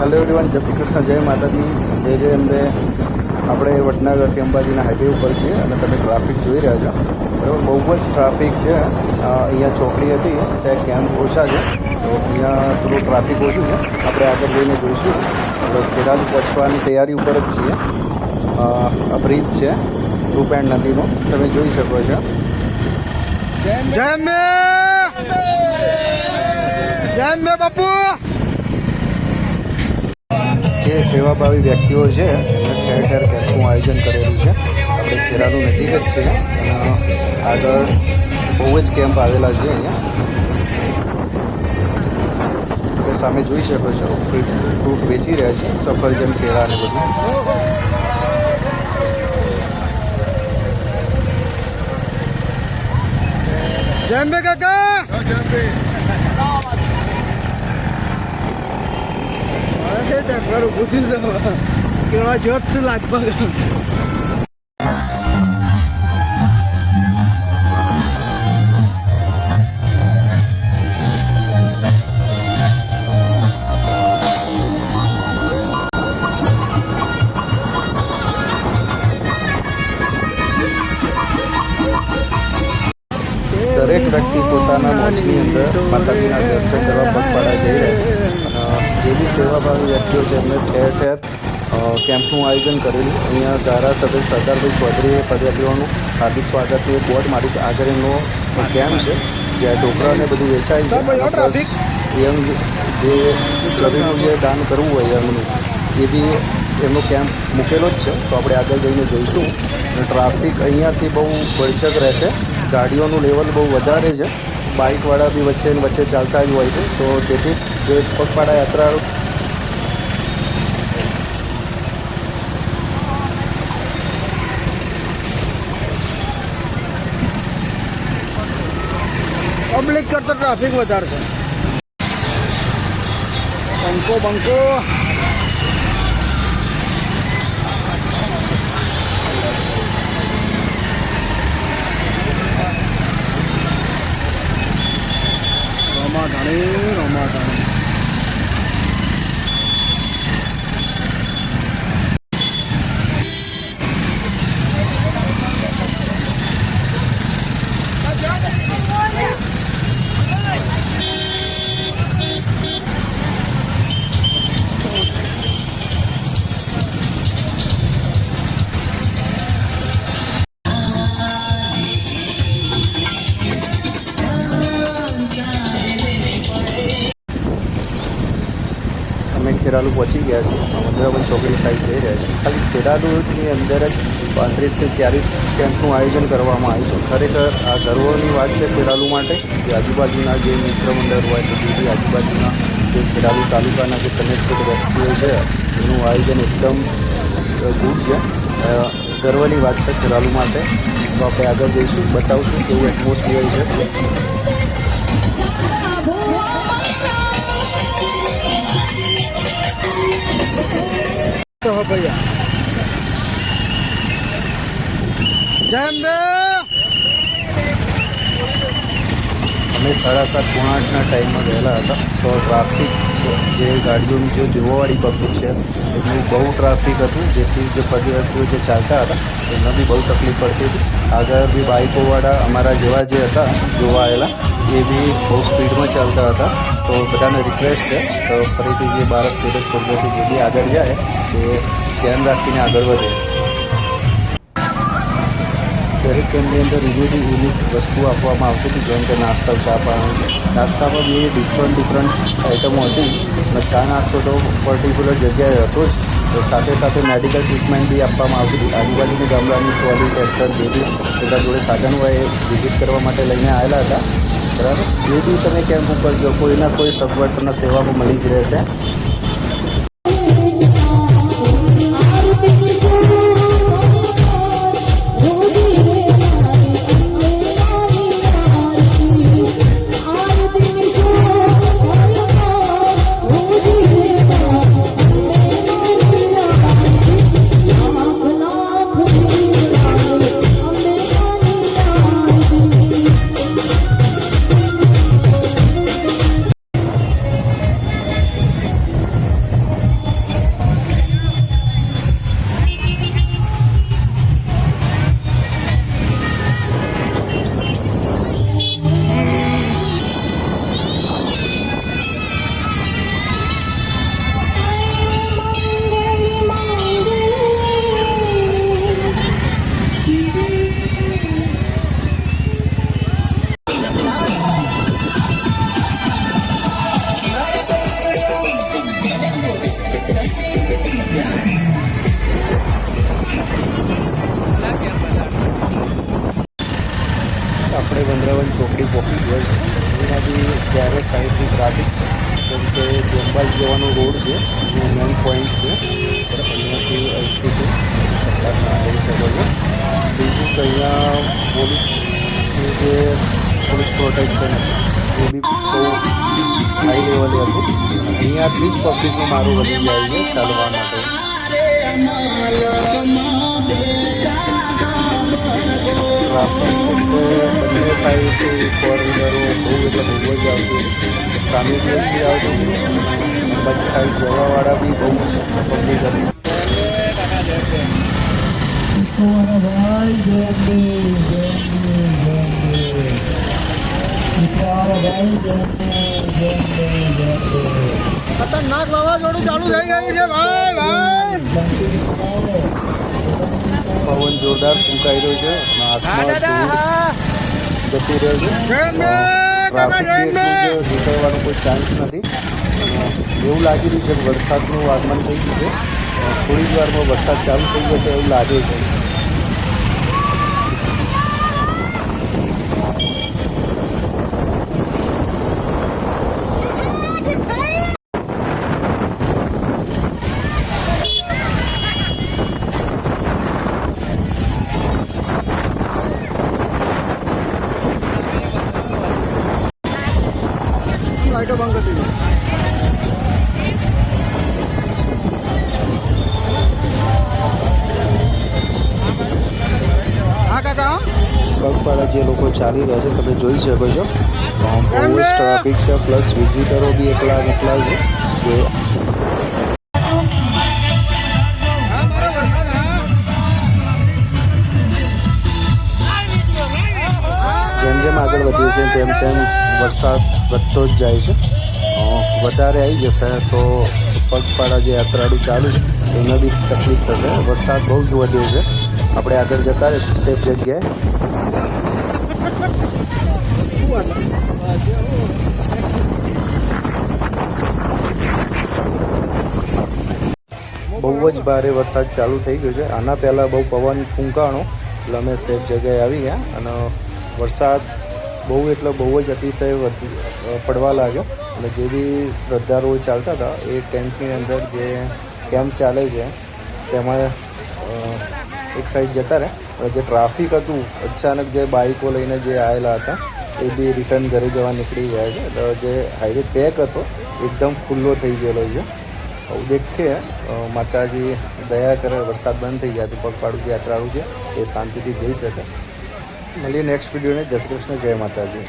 Hello everyone, જય શ્રી કૃષ્ણ, જય માતાજી, જય જય અંબે. આપણે વડનગરથી અંબાજીના હાઈવે ઉપર છીએ અને તમે ટ્રાફિક જોઈ રહ્યા છો. બરાબર, બહુ જ ટ્રાફિક છે. અહીંયા ચોકડી હતી ત્યાં કેમ્પ ઓછા છે, તો અહીંયા થોડું ટ્રાફિક ઓછું છે. આપણે આગળ જઈને જોઈશું. આપણે ખેરાલુ પહોંચવાની તૈયારી ઉપર જ છીએ. આ બ્રિજ છે રૂપેણ નદીનો, તમે જોઈ શકો છો. જય અંબે, જય અંબે બાપુ. જે સેવાભાવી વ્યક્તિઓ છે એમને ઠેર ઠેર કેમ્પનું આયોજન કરેલું છે. આપણે ખેરાલુ નજીક જ છીએ અને આગળ બહુ જ કેમ્પ આવેલા છે. અહીંયા તમે સામે જોઈ શકો છો, ફ્રૂટ વેચી રહ્યા છે, સફરજન, કેળા અને બધું. જય અંબે કાકા. મારું બુદ્ધિ કેવા જોત છું લગભગ. દરેક વ્યક્તિ પોતાના મોજની અંદર માતાજીના દર્શન કરવા પગપાળા જઈ રહ્યા છે. જે બી સેવાભાવી વ્યક્તિઓ છે એમને ઠેર ઠેર કેમ્પનું આયોજન કરેલું. અહીંયા ધારાસભ્ય સરદારભાઈ ચૌધરીએ પદયાત્રીઓનું હાર્દિક સ્વાગતનું બોર્ડ માર્યું છે. આગળ એમનો કેમ્પ છે જ્યાં ઢોકળા ને બધું વેચાય છે. પ્લસ યંગ જે શરીરનું જે દાન કરવું હોય એમનું, એ બી એમનો કેમ્પ મૂકેલો જ છે. તો આપણે આગળ જઈને જોઈશું. ટ્રાફિક અહીંયાથી બહુ ભરચક રહેશે. ગાડીઓનું લેવલ બહુ વધારે છે. બાઇકવાળા બી વચ્ચે ને વચ્ચે ચાલતા જ હોય છે. તો તેથી જે પગપાળા યાત્રાળુ પબ્લિક કરતા ટ્રાફિક વધારે છે. બંકો રમાધાણી. અમે ખેરાલુ પહોંચી ગયા છીએ. અમદાવાદ ચોકડી સાઈડ જઈ રહ્યા છીએ. ખાલી ખેરાલુની અંદર જ 35 થી 40 કેમ્પનું આયોજન કરવામાં આવ્યું છે. ખરેખર આ ગર્વની વાત છે ખેરાલુ માટે કે આજુબાજુના જે મિત્ર મંડળ હોય, તો જે બી આજુબાજુના જે ખેરાલુ તાલુકાના જે કનેક્ટેડ વ્યક્તિઓ છે એનું આયોજન એકદમ ગુડ છે. ગર્વની વાત છે ખેરાલુ માટે. તો આપણે આગળ જઈશું, બતાવશું કેવું એટમોસ્ફિયર છે. ભૈયા જય અંબે. અમે 7:30 પોણા 8ના ટાઈમમાં ગયેલા હતા. તો ટ્રાફિક જે ગાડીઓની જે જોવાવાળી પબ્લિક છે એનું બહુ ટ્રાફિક હતું, જેથી જે પદયાત્રીઓ જે ચાલતા હતા એમને બી બહુ તકલીફ પડતી હતી. આગળ બી બાઇકોવાળા અમારા જેવા જે હતા જોવા આવેલા એ બી બહુ સ્પીડમાં ચાલતા હતા. તો બધાને રિક્વેસ્ટ છે તો ફરીથી જે 12, 13, 14 જે બી આગળ જાય તે ધ્યાન રાખીને આગળ વધે. દરેક કેમ્પની અંદર યુનિક વસ્તુ આપવામાં આવતી હતી, જેમ કે નાસ્તા, ચા, પાણી. નાસ્તામાં બી ડિફરન્ટ આઇટમો હતી અને ચા નાસ્તો તો પર્ટિક્યુલર જગ્યાએ હતો જ. સાથે સાથે મેડિકલ ટ્રીટમેન્ટ બી આપવામાં આવતી હતી. આજુબાજુની ગામડાની ટ્રોલી, ટ્રેક્ટર જે બી બધા જોડે સાધન હોય એ વિઝિટ કરવા માટે લઈને આવેલા હતા. બરાબર, જે બી તમે કેમ્પ ઉપર જો કોઈના કોઈ સગવડ તમને સેવામાં મળી જ રહેશે. આપણે વંદરાવન ચોકડી પહોંચી ગયા છે. અહીંયાથી ત્યારે સાઈડથી ટ્રાફિક છે, કેમ કે જંબાલ જવાનો રોડ છે, એ મેન પોઈન્ટ છે. બરાબર, અહીંયાથી અહીંથી સપ્લાસમાં જઈ શકો છો. બીજું કે અહીંયા પોલીસની જે પોલીસ પ્રોટેક્શન એ બી બહુ હાઈ લેવલે હતું. અહીંયાથી જ પબ્લિકનું મારું વધી જાય છે ચાલવા માટે. ટ્રાફિક એટલે બંને સાઈડથી ફોર વ્હીલરો બહુ એટલે બહુ જ આવતું. સામેથી બી આવતું, બધી સાઈડ જવાવાળા બી બહુ જ પબ્લિક હતી. ખતરનાક વાવાઝોડું ચાલુ થઈ ગયું છે ભાઈ ભાઈ. પવન જોરદાર ફૂંકાઈ રહ્યો છે અને હાથમાં જતું રહ્યો છે. ટ્રાફિક બી એટલું છે, નીકળવાનો કોઈ ચાન્સ નથી. એવું લાગી રહ્યું છે કે વરસાદનું આગમન થઈ ગયું છે. થોડી જ વારમાં વરસાદ ચાલુ થઈ જશે એવું લાગે છે. લાઈટો બંધ કરી દીધી. હા કાકા, પગપાળા જે લોકો ચાલી રહ્યા છે તમે જોઈ શકો છો. બહુ જ ટ્રાફિક છે, પ્લસ વિઝિટરો બી એકલા છે જે જેમ જેમ આગળ વધીએ છીએ તેમ તેમ વરસાદ વધતો જ જાય છે. વધારે આવી જશે તો પગપાળા જે યાત્રાળુ ચાલુ છે એમને બી તકલીફ થશે. વરસાદ બહુ જ વધ્યો છે. આપણે આગળ જતા રહીશું સેફ જગ્યાએ. બહુ જ ભારે વરસાદ ચાલુ થઈ ગયો છે. આના પહેલાં બહુ પવન ફૂંકાણો એટલે અમે સેફ જગ્યાએ આવી ગયા અને વરસાદ બહુ એટલે બહુ જ અતિશય પડવા લાગ્યો. અને જે બી શ્રદ્ધાળુઓ ચાલતા હતા એ ટેન્ટની અંદર જે કેમ્પ ચાલે છે તેમાં એક સાઈડ જતા રહે. જે ટ્રાફિક હતું અચાનક જે બાઇકો લઈને જે આવેલા હતા એ બી રિટર્ન ઘરે જવા નીકળી ગયા છે. એટલે જે હાઈવે પેક હતો એકદમ ખુલ્લો થઈ ગયેલો છે. દેખીએ માતાજી દયા કરે, વરસાદ બંધ થઈ જાય તો પગપાળું જે યાત્રાળુ છે એ શાંતિથી જઈ શકે. મળીએ નેક્સ્ટ વિડીયોને. જય શ્રી કૃષ્ણ, જય માતાજી.